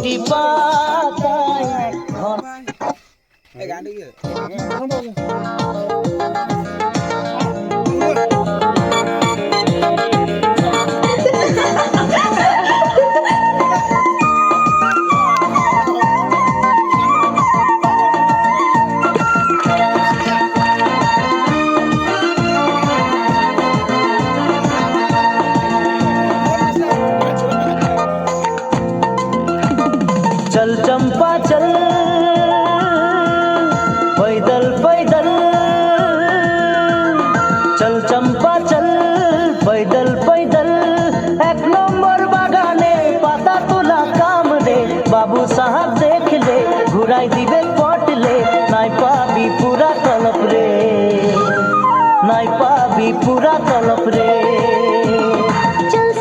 দুটি পাতায় चल चंपा चल पैदल पैदल चल चंपा चल पैदल पैदल एक नंबर बागाने पाता तुला काम रे बाबू साहब देख ले घुराई दिबे पट ले नाई पाबी पूरा तलप रे नाई पाबी पूरा तलप रे चल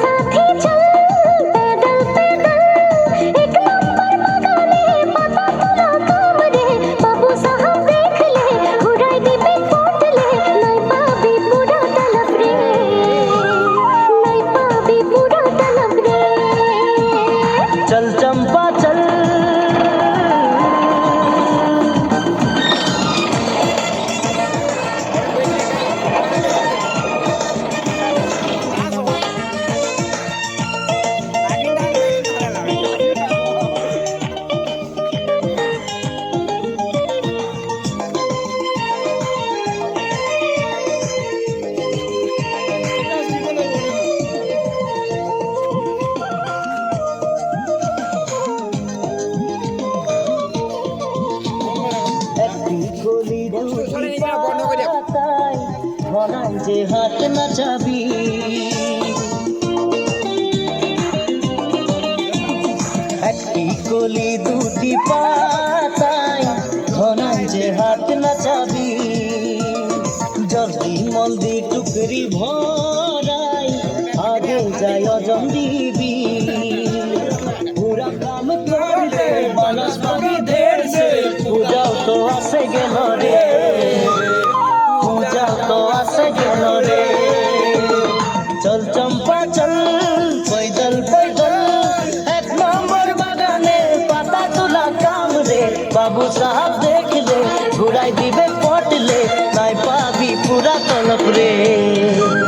चंपा चल যে হাত নাচাবি একটি কলি দুটি পাতায় ঘনাই যে হাত নাচাবি জলদি মলদি টুকরি ভরাই আগে যায় অজম দিবি পুরা কাম করলে মানস পাবি দের সে পূজাও তো আসে গেল রে तो आसे गेलो रे चल चंपा चल पैदल पैदल एक नंबर बागाने पाता तुला काम रे बाबू साहब देख ले घुराई दिबे पट ले नाई पाबी पूरा तलप रे।